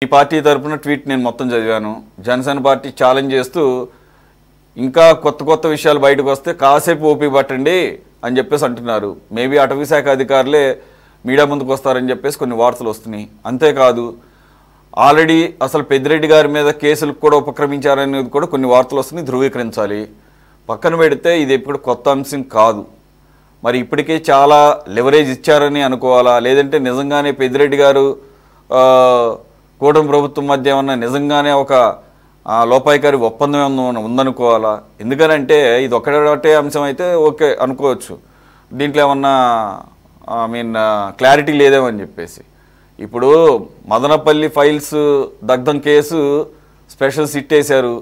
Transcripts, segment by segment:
ఈ పార్టీ తరపున ట్వీట్ నేను మొత్తం చదివాను. జనసేన పార్టీ ఛాలెంజ్ చేస్తూ ఇంకా కొత్త కొత్త విషయాలు బయటకు వస్తే కాసేపు ఓపిక పట్టండి అని చెప్పేసి అంటున్నారు. మేబీ అటవీ శాఖ అధికారులే మీడియా ముందుకు వస్తారని చెప్పేసి కొన్ని వార్తలు వస్తున్నాయి. అంతేకాదు ఆల్రెడీ అసలు పెద్దిరెడ్డి గారి మీద కేసులకు కూడా ఉపక్రమించారనేది కూడా కొన్ని వార్తలు వస్తున్నాయి. ధృవీకరించాలి. పక్కన పెడితే ఇది ఎప్పుడు కొత్త అంశం కాదు. మరి ఇప్పటికే చాలా లెవరేజ్ ఇచ్చారని అనుకోవాలా, లేదంటే నిజంగానే పెద్దిరెడ్డి గారు కూటమి ప్రభుత్వం మధ్య ఏమన్నా నిజంగానే ఒక లోపాయికారి ఒప్పందం ఏమన్నా ఉందనుకోవాలా? ఎందుకనంటే ఇది ఒకటే అంశం అయితే ఓకే అనుకోవచ్చు, దీంట్లో ఏమన్నా క్లారిటీ లేదేమని చెప్పేసి. ఇప్పుడు మదనపల్లి ఫైల్స్ దగ్ధం కేసు స్పెషల్ సిట్ వేశారు.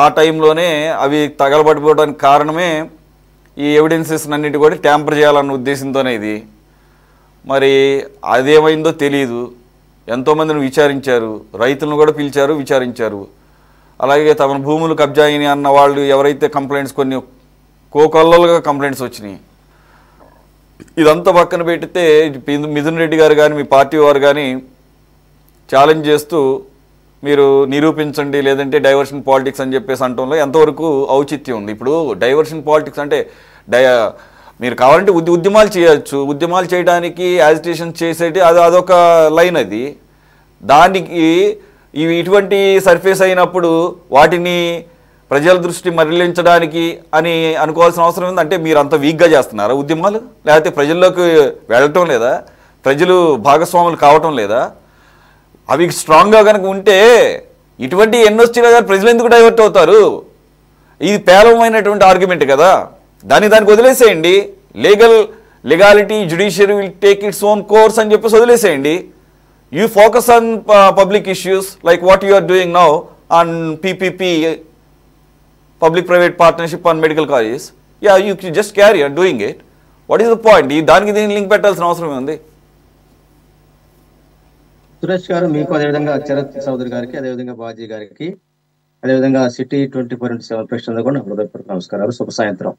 ఆ టైంలోనే అవి తగలబడిపోవడానికి కారణమే ఈ ఎవిడెన్సెస్ అన్నింటి కూడా ట్యాంపర్ చేయాలన్న ఉద్దేశంతోనే ఇది. మరి అదేమైందో తెలియదు. ఎంతోమందిని విచారించారు, రైతులను కూడా పిలిచారు, విచారించారు. అలాగే తమ భూములు కబ్జా అయినాయి అన్న వాళ్ళు ఎవరైతే కంప్లైంట్స్ కొన్ని కోకొల్లలుగా కంప్లైంట్స్ వచ్చినాయి. ఇదంతా పక్కన పెడితే మిథున్ రెడ్డి గారు కానీ మీ పార్టీ వారు కానీ ఛాలెంజ్ చేస్తూ మీరు నిరూపించండి, లేదంటే డైవర్షన్ పాలిటిక్స్ అని చెప్పేసి అంటంలో ఎంతవరకు ఔచిత్యం ఉంది? ఇప్పుడు డైవర్షన్ పాలిటిక్స్ అంటే మీరు కావాలంటే ఉద్యమాలు చేయొచ్చు. ఉద్యమాలు చేయడానికి యాజిటేషన్ చేసేటి అదొక లైన్. అది దానికి ఇటువంటి సర్ఫేస్ అయినప్పుడు వాటిని ప్రజల దృష్టి మరలించడానికి అని అనుకోవాల్సిన అవసరం ఉంది. అంటే మీరు అంత వీక్గా చేస్తున్నారా ఉద్యమాలు? లేకపోతే ప్రజల్లోకి వెళ్ళటం లేదా? ప్రజలు భాగస్వాములు కావటం లేదా? అవి స్ట్రాంగ్గా కనుక ఉంటే ఇటువంటి ఎన్ని వచ్చినా కానీ ప్రజలు ఎందుకు డైవర్ట్ అవుతారు? ఇది పేలవమైనటువంటి ఆర్గ్యుమెంట్ కదా. దానికి వదిలేసేయండి. Legality judiciary will take its own course అని చెప్పేసి వదిలేసేయండి. You focus on public issues like what you are doing now on PPP, public private partnership on medical colleges. Yeah, you just carry on doing it. What is the point? దానికి దీన్ని link పెట్టాల్సిన అవసరం ఉంది. సురేష్ గారు, మీకు అదేవిధంగా చరత్ చౌదరి గారికి, అదేవిధంగా బాజీ గారికి, అదేవిధంగా సిటీ 24/7 ప్రేక్షకులకు కూడా హృదయపూర్వక నమస్కారాలు. శుభ సాయంత్రం.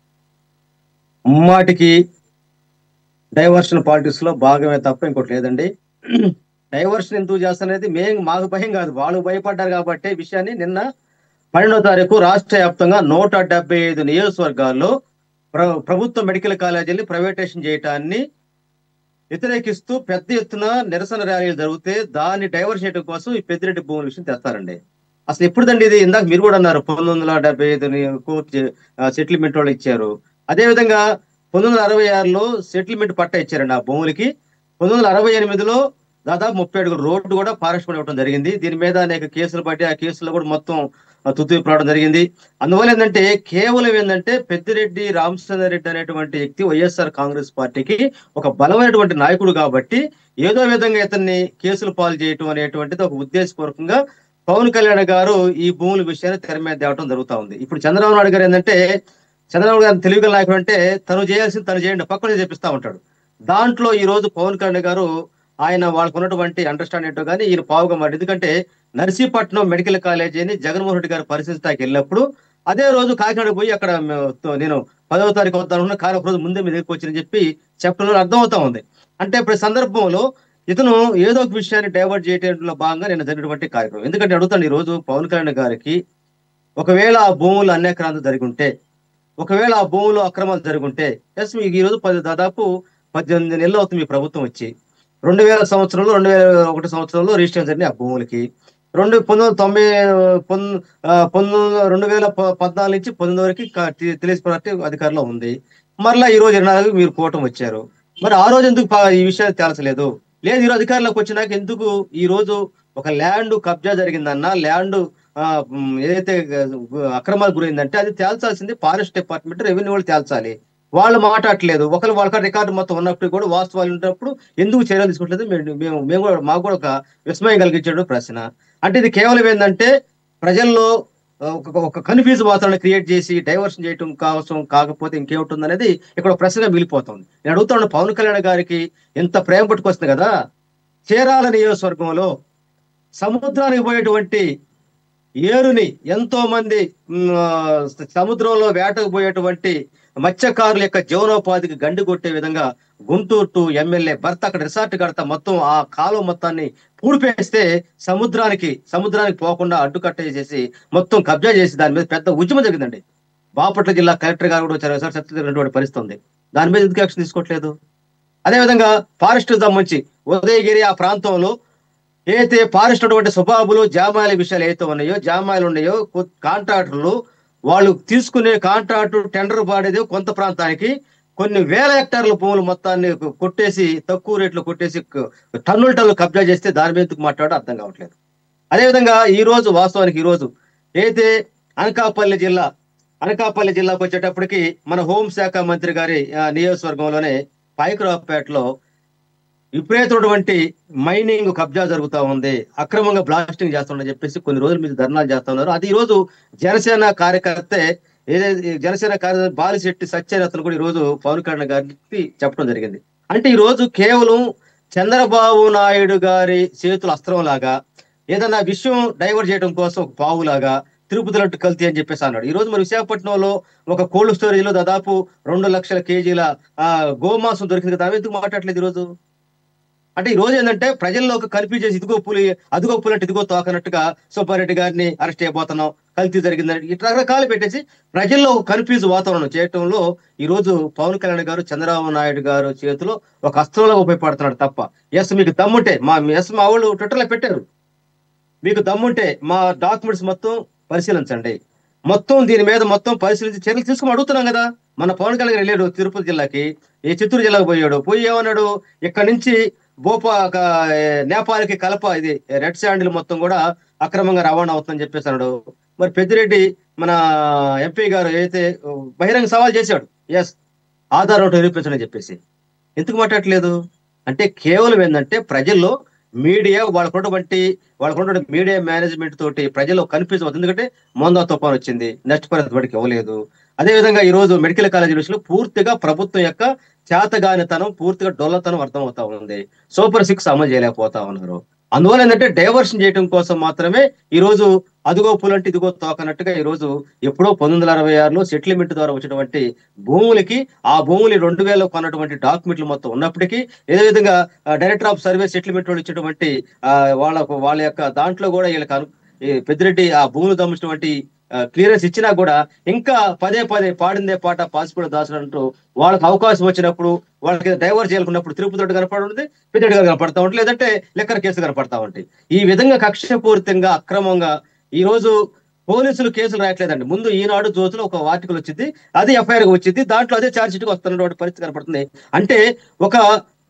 ముమ్మాటికి డైవర్షన్ పాలిటిక్స్ లో భాగమే తప్ప ఇంకోటి లేదండి. డైవర్షన్ ఎందుకు చేస్తానేది మాకు భయం కాదు, వాళ్ళు భయపడ్డారు కాబట్టి విషయాన్ని నిన్న 12వ తారీఖు రాష్ట్ర వ్యాప్తంగా 175 నియోజకవర్గాల్లో ప్రభుత్వ మెడికల్ కాలేజీని ప్రైవేటైజేషన్ చేయటాన్ని వ్యతిరేకిస్తూ పెద్ద ఎత్తున నిరసన ర్యాలీలు జరిగితే దాన్ని డైవర్ట్ చేయడం కోసం ఈ పెద్దిరెడ్డి భూముల విషయం తెస్తారండి. అసలు ఎప్పుడుదండి ఇది? ఇందాక మీరు కూడా అన్నారు 1975 కోర్టు సెటిల్మెంట్ వాళ్ళు ఇచ్చారు. అదేవిధంగా 1966లో సెటిల్మెంట్ పట్టా ఇచ్చారండి ఆ భూములకి. 1968లో దాదాపు 30 అడుగుల రోడ్డు కూడా ఫారెస్ట్ ఇవ్వడం జరిగింది. దీని మీద అనేక కేసులు పట్టి ఆ కేసుల్లో కూడా మొత్తం తుత్తుపడడం జరిగింది. అందువల్ల ఏంటంటే కేవలం ఏంటంటే పెద్దిరెడ్డి రామచంద్రారెడ్డి అనేటువంటి వ్యక్తి వైఎస్ఆర్ కాంగ్రెస్ పార్టీకి ఒక బలమైనటువంటి నాయకుడు కాబట్టి ఏదో విధంగా ఇతన్ని కేసులు పాలు చేయటం అనేటువంటిది ఒక ఉద్దేశపూర్వకంగా పవన్ కళ్యాణ్ గారు ఈ భూముల విషయాన్ని తెర మీద తేవడం జరుగుతా ఉంది. ఇప్పుడు చంద్రబాబు నాయుడు గారు ఏంటంటే, చంద్రబాబు గారు తెలివిగల నాయకుడు అంటే తను చేయాల్సింది తను చేయండి, పక్కనే చేపిస్తా ఉంటాడు. దాంట్లో ఈ రోజు పవన్ కళ్యాణ్ గారు ఆయన వాళ్ళకు ఉన్నటువంటి అండర్స్టాండింగ్ ఏంటో కానీ ఈయన పావుగా మాట. ఎందుకంటే నర్సీపట్నం మెడికల్ కాలేజీని జగన్మోహన్ రెడ్డి గారు పరిశీలించడానికి వెళ్ళినప్పుడు అదే రోజు కాకినాడ పోయి అక్కడ నేను 10వ తారీఖు వద్దాను, కానీ ఒక రోజు ముందే మీ దగ్గరికి వచ్చిందని చెప్పి చెప్పడంలో అర్థం అవుతా ఉంది. అంటే ప్రతి సందర్భంలో ఇతను ఏదో ఒక విషయాన్ని డైవర్ట్ చేయడంలో భాగంగా నేను జరిగినటువంటి కార్యక్రమం. ఎందుకంటే అడుగుతాను, ఈ రోజు పవన్ కళ్యాణ్ గారికి ఒకవేళ ఆ భూములు అన్యాక్రాంతం జరిగి ఉంటే, ఒకవేళ ఆ భూములు అక్రమాలు జరుగుంటే, ఎస్ మీకు ఈ రోజు దాదాపు 18 నెలలు అవుతుంది మీ ప్రభుత్వం వచ్చి. 2001 సంవత్సరంలో రిజిస్ట్రేషన్ జరిగిన ఆ భూములకి 2014 నుంచి 19 వరకు తెలుగు పార్టీ అధికారంలో ఉంది. మరలా ఈ రోజు 24 మీరు కూటమి వచ్చారు. మరి ఆ రోజు ఎందుకు ఈ విషయాన్ని తేల్చలేదు? లేదు, ఈరోజు అధికారంలోకి వచ్చినాక ఎందుకు ఈ రోజు ఒక ల్యాండ్ కబ్జా జరిగిందన్నా, ల్యాండ్ ఏదైతే అక్రమాలకు గురైందంటే అది తేల్చాల్సింది ఫారెస్ట్ డిపార్ట్మెంట్, రెవెన్యూ వాళ్ళు తేల్చాలి. వాళ్ళు మాట్లాడలేదు. వాళ్ళ రికార్డు మొత్తం ఉన్నప్పుడు కూడా వాస్తవాలు ఉన్నప్పుడు ఎందుకు చర్యలు తీసుకోవట్లేదు? మేము కూడా మాకు కూడా ఒక విస్మయం కలిగించడం ప్రశ్న. అంటే ఇది కేవలం ఏంటంటే ప్రజల్లో ఒక కన్ఫ్యూజ్ వాతావరణం క్రియేట్ చేసి డైవర్షన్ చేయటం కోసం, కాకపోతే ఇంకేముంటుంది అనేది ఇక్కడ ప్రశ్నగా మిగిలిపోతుంది. నేను అడుగుతాను, పవన్ కళ్యాణ్ గారికి ఎంత ప్రేమ పట్టుకొస్తుంది కదా, చీరాల నియోజకవర్గంలో సముద్రానికి పోయేటువంటి ఏరుని ఎంతో మంది సముద్రంలో వేటకు పోయేటువంటి మత్స్యకారుల యొక్క జీవనోపాధికి గండి కొట్టే విధంగా గుంటూరు టు ఎమ్మెల్యే భర్త అక్కడ రిసార్ట్ కడతా మొత్తం ఆ కాలువ మొత్తాన్ని పూడిపేస్తే సముద్రానికి పోకుండా అడ్డుకట్ట చేసి మొత్తం కబ్జా చేసి దాని మీద పెద్ద ఉద్యమం జరిగిందండి. బాపట్ల జిల్లా కలెక్టర్ గారు కూడా వచ్చారు, రిసార్ట్ సత్యటువంటి పరిస్థితి ఉంది. దాని మీద ఎందుకు యాక్షన్ తీసుకోవట్లేదు? అదేవిధంగా ఫారెస్ట్ సంబంధించి ఉదయగిరి ఆ ప్రాంతంలో ఏదైతే ఫారెస్ట్ ఉన్నటువంటి స్వభావాలు జామాయిల విషయాలు ఏవైతే ఉన్నాయో, జామాయిలు ఉన్నాయో, కాంట్రాక్టర్లు వాళ్ళు తీసుకునే కాంట్రాక్టు టెండర్ పాడేది కొంత ప్రాంతానికి కొన్ని వేల హెక్టార్ల భూములు మొత్తాన్ని కొట్టేసి తక్కువ రేట్లు కొట్టేసి టన్నులు కబ్జా చేస్తే దాని మీద ఎందుకు మాట్లాడో అర్థం కావట్లేదు. అదేవిధంగా ఈ రోజు వాస్తవానికి ఈ రోజు ఏదైతే అనకాపల్లి జిల్లాకు వచ్చేటప్పటికి మన హోంశాఖ మంత్రి గారి నియోజకవర్గంలోనే పైకరావుపేటలో విపరీతమైనటువంటి మైనింగ్ కబ్జా జరుగుతా ఉంది, అక్రమంగా బ్లాస్టింగ్ చేస్తుందని చెప్పేసి కొన్ని రోజుల మీద ధర్నాలు చేస్తా ఉన్నారు. అది ఈ రోజు జనసేన కార్యకర్తే ఏదైతే జనసేన కార్యకర్త బాలిశెట్టి సత్యరత్న కూడా ఈ రోజు పవన్ కళ్యాణ్ గారికి చెప్పడం జరిగింది. అంటే ఈ రోజు కేవలం చంద్రబాబు నాయుడు గారి చేతుల అస్త్రం లాగా ఏదన్నా విషయం డైవర్ట్ చేయడం కోసం ఒక పావులాగా తిరుపతి లడ్డు కల్తీ అని చెప్పేసి అన్నాడు. ఈ రోజు మరి విశాఖపట్నంలో ఒక కోల్డ్ స్టోరేజ్ లో దాదాపు 2 లక్షల కేజీల గోమాంసం దొరికింది కదా, ఎందుకు మాట్లాడలేదు ఈ రోజు? అంటే ఈ రోజు ఏంటంటే ప్రజల్లో ఒక కన్ఫ్యూజ్ చేసి ఇదిగో పులి అదిగో పులి అంటే ఇదిగో తోకనట్టుగా సుబ్బారెడ్డి గారిని అరెస్ట్ చేయబోతున్నాం, కల్తీ జరిగిందని ఇట్లా రకరకాలు పెట్టేసి ప్రజల్లో ఒక కన్ఫ్యూజ్ వాతావరణం చేయటంలో ఈ రోజు పవన్ కళ్యాణ్ గారు చంద్రబాబు నాయుడు గారు చేతిలో ఒక అస్త్రంలో ఉపయోగపడుతున్నాడు తప్ప. మీకు దమ్ముంటే మా వాళ్ళు ట్విట్టర్లో పెట్టారు, మీకు దమ్ముంటే మా డాక్యుమెంట్స్ మొత్తం పరిశీలించండి, మొత్తం దీని మీద మొత్తం పరిశీలించి చర్యలు తీసుకుని అడుగుతున్నాం కదా. మన పవన్ కళ్యాణ్ గారు వెళ్ళాడు తిరుపతి జిల్లాకి, చిత్తూరు జిల్లాకు పోయి ఏమన్నాడు, ఇక్కడ నుంచి నేపాల్కి కలప ఇది రెడ్ శాండిల్ మొత్తం కూడా అక్రమంగా రవాణా అవుతుందని చెప్పేసి అన్నాడు. మరి పెద్దిరెడ్డి మన ఎంపీ గారు ఏదైతే బహిరంగ సవాల్ చేశాడు, ఆధార్ నిరూపించని చెప్పేసి, ఎందుకు మాట్లాడట్లేదు? అంటే కేవలం ఏంటంటే ప్రజల్లో మీడియా వాళ్ళకున్నటువంటి మీడియా మేనేజ్మెంట్ తోటి ప్రజల్లో కన్ఫ్యూజ్ అవుతుంది. ఎందుకంటే మోందా తుఫాన్ వచ్చింది, నష్టపరిస్థితి వాడికి ఇవ్వలేదు. అదేవిధంగా ఈ రోజు మెడికల్ కాలేజీ విషయంలో పూర్తిగా ప్రభుత్వం యొక్క చేతగానితనం, పూర్తిగా డొల్లతనం అర్థమవుతా ఉంది. సూపర్ 6 అమలు చేయలేకపోతా ఉన్నారు. అందువల్ల ఏంటంటే డైవర్షన్ చేయడం కోసం మాత్రమే ఈ రోజు అదిగో పులంటే ఇదిగో తోకనట్టుగా ఈ రోజు ఎప్పుడో 1966లో సెటిల్మెంట్ ద్వారా వచ్చినటువంటి భూములకి ఆ భూములు 2000లో కొన్నటువంటి డాక్యుమెంట్లు మొత్తం ఉన్నప్పటికీ, ఏదో విధంగా డైరెక్టర్ ఆఫ్ సర్వే సెటిల్మెంట్ వాళ్ళు ఇచ్చినటువంటి వాళ్ళ యొక్క దాంట్లో కూడా వీళ్ళకి పెద్దిరెడ్డి ఆ భూములు దమ్మించినటువంటి క్లియరెన్స్ ఇచ్చినా కూడా ఇంకా పదే పాడిందే పాట పాసిపోయి దాచినట్టు వాళ్ళకి అవకాశం వచ్చినప్పుడు వాళ్ళకి డైవర్ట్ చేయాలనుకున్నప్పుడు తిరుపతి రెడ్డి కనపడుతుంది, పెద్దిరెడ్డి గారు కనపడతా ఉంటాయి, లేదంటే లెక్కర కేసు కనపడతా ఉంటాయి. ఈ విధంగా కక్షపూరితంగా అక్రమంగా ఈ రోజు పోలీసులు కేసులు రాయట్లేదండి. ముందు ఈనాడు జ్యోతిలో ఒక ఆర్టికల్ వచ్చింది, అది ఎఫ్ఐఆర్ గా వచ్చింది, దాంట్లో అదే ఛార్జ్ షీట్ గా వస్తున్నటువంటి పరిస్థితి కనపడుతుంది. అంటే ఒక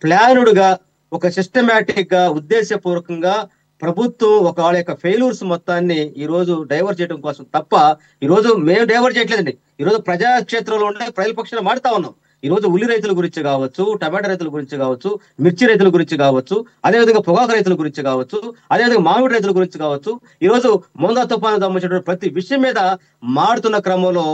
ప్లానుడ్ గా, ఒక సిస్టమేటిక్ గా, ఉద్దేశపూర్వకంగా ప్రభుత్వం వాళ్ళ యొక్క ఫెయిల్యూర్స్ మొత్తాన్ని ఈ రోజు డైవర్ట్ చేయడం కోసం తప్ప ఈ రోజు మేము డైవర్ట్ చేయట్లేదండి. ఈ రోజు ప్రజాక్షేత్రంలో ఉండే ప్రజల పక్షాన మాడుతా ఉన్నాం. ఈ రోజు ఉల్లి రైతుల గురించి కావచ్చు, టమాటా రైతుల గురించి కావచ్చు, మిర్చి రైతుల గురించి కావచ్చు, అదేవిధంగా పొగాకు రైతుల గురించి కావచ్చు, అదేవిధంగా మామిడి రైతుల గురించి కావచ్చు, ఈ రోజు మోందా తుఫాను సంబంధించిన ప్రతి విషయం మీద మాడుతున్న క్రమంలో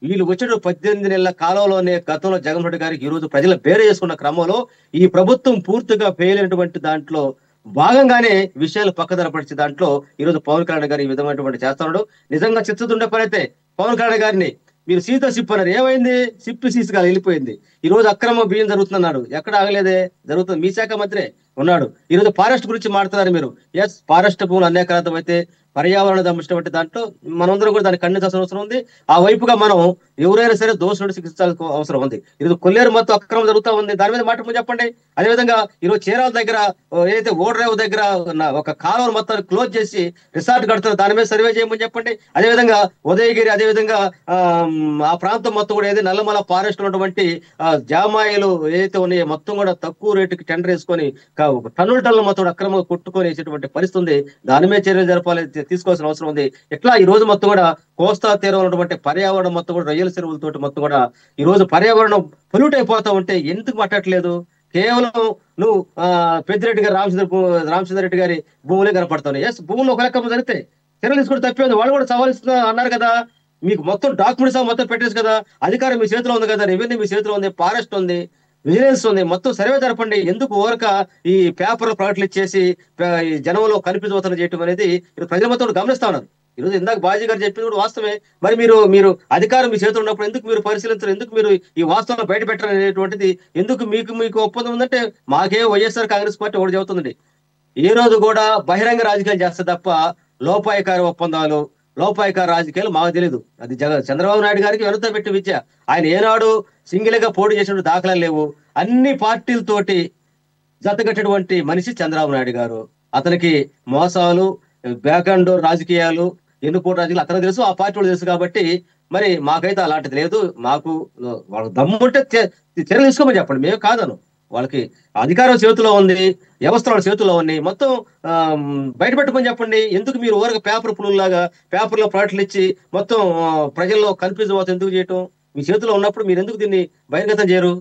వీళ్ళు వచ్చే 18 నెలల కాలంలోనే గతంలో జగన్మోహన్ రెడ్డి గారికి ఈ రోజు ప్రజలు బేరే చేసుకున్న క్రమంలో ఈ ప్రభుత్వం పూర్తిగా ఫెయిల్ అయినటువంటి దాంట్లో భాగంగానే విషయాలు పక్కదరపరిచే దాంట్లో ఈ రోజు పవన్ కళ్యాణ్ గారు ఈ విధమైనటువంటి చేస్తున్నాడు. నిజంగా చిత్తదుండే పని అయితే పవన్ కళ్యాణ్ గారిని మీరు సీత సిప్ అన్నారు, ఏమైంది? సిప్ సీసుగా వెళ్ళిపోయింది. ఈ రోజు అక్రమ బియ్యం జరుగుతుందన్నాడు, ఎక్కడ ఆగలేదే, జరుగుతుంది. మీ శాఖ మంత్రి ఉన్నాడు. ఈ రోజు ఫారెస్ట్ గురించి మాట్లాడుతున్నారు మీరు. ఫారెస్ట్ భూములు అనేకరాతం అయితే పర్యావరణ దమ్మించినటువంటి దాంట్లో మనందరం కూడా దాన్ని ఖండించాల్సిన అవసరం ఉంది. ఆ వైపుగా మనం ఎవరైనా సరే దోషుడు శిక్షించాల్సిన అవసరం ఉంది. ఈరోజు కొల్లేరు మొత్తం అక్రమం జరుగుతూ ఉంది, దాని మీద మాట చెప్పండి. అదేవిధంగా ఈరోజు చీరాల దగ్గర ఏదైతే ఓడరేవు దగ్గర ఒక కాలువను మొత్తాన్ని క్లోజ్ చేసి రిసార్ట్ కడుతున్నారు, దాని మీద సర్వే చేయమని చెప్పండి. అదేవిధంగా ఉదయగిరి, అదేవిధంగా ఆ ప్రాంతం మొత్తం కూడా ఏదైతే నల్లమల ఫారెస్ట్ ఉన్నటువంటి జామాయిలు ఏదైతే ఉన్నాయో మొత్తం కూడా తక్కువ రేటుకి టెండర్ వేసుకొని టన్నుల మొత్తం అక్రమంగా కొట్టుకొని వేసేటువంటి పరిస్థితి ఉంది. దాని మీద చర్యలు జరపాలి, తీసుకోవాల్సిన అవసరం ఉంది. ఇట్లా ఈ రోజు మొత్తం కూడా కోస్తా తీరం ఉన్నటువంటి పర్యావరణం మొత్తం కూడా రొయ్యల చెరువులతోటి మొత్తం కూడా ఈ రోజు పర్యావరణం పొల్యూట్ అయిపోతా ఉంటే ఎందుకు మాట్లాడట్లేదు? కేవలం నువ్వు పెద్దిరెడ్డి గారు రామచంద్ర రెడ్డి గారి భూములే కనపడతావు. భూములు ఒక లెక్క జరిగితే చర్యలు తీసుకుంటే తప్పేది. వాళ్ళు కూడా సవాలిస్తున్నా అన్నారు కదా, మీకు మొత్తం డాక్యుమెంట్స్ మొత్తం పెట్టేసి కదా, అధికారం మీ చేతిలో ఉంది కదా, రెవెన్యూ మీ చేతిలో ఉంది, ఫారెస్ట్ ఉంది, విజిలెన్స్ ఉంది, మొత్తం సర్వే జరపండి. ఎందుకు ఓరక ఈ పేపర్ ప్రకటనలు ఇచ్చేసి జనంలో కన్ఫ్యూజ్ అవుతారని చేయటం అనేది ప్రజల మొత్తం గమనిస్తా ఉన్నారు. ఈరోజు ఇందాక బాజీ గారు చెప్పింది కూడా వాస్తవమే. మరి మీరు మీరు అధికారం మీ చేతిలో ఉన్నప్పుడు ఎందుకు మీరు పరిశీలించరు, ఎందుకు మీరు ఈ వాస్తవాలను బయట పెట్టరు అనేటువంటిది, ఎందుకు మీకు మీకు ఒప్పందం ఉందంటే మాకే వైఎస్ఆర్ కాంగ్రెస్ పార్టీ ఒకటి చెబుతుందండి, ఈ రోజు కూడా బహిరంగ రాజకీయాలు చేస్తే తప్ప లోపాయకార ఒప్పందాలు, లోపాయకార రాజకీయాలు మాకు తెలియదు. అది చంద్రబాబు నాయుడు గారికి వెనుక పెట్టి విద్య. ఆయన ఏనాడు సింగిల్ గా పోటీ చేసినట్టు దాఖలాలు లేవు. అన్ని పార్టీలతోటి జతగట్టేటువంటి మనిషి చంద్రబాబు నాయుడు గారు. అతనికి మోసాలు, బ్యాక్ అండ్ డోర్ రాజకీయాలు, ఎన్నుకోట రాజకీయాలు అతనికి తెలుసు, ఆ పార్టీ తెలుసు. కాబట్టి మరి మాకైతే అలాంటిది లేదు. మాకు వాళ్ళకి దమ్ముంటే చర్యలు తీసుకోమని చెప్పండి, మేము కాదను. వాళ్ళకి అధికారం చేతిలో ఉంది, వ్యవస్థ వాళ్ళ చేతిలో ఉంది, మొత్తం బయట పెట్టుకొని చెప్పండి. ఎందుకు మీరు ఊరక పేపర్ పులులాగా పేపర్లో ప్రకటనలు ఇచ్చి మొత్తం ప్రజల్లో కన్ఫ్యూజ్ అవుతుంది ఎందుకు చేయటం? మీ చేతిలో ఉన్నప్పుడు మీరు ఎందుకు దీన్ని బహిర్గతం చేయరు?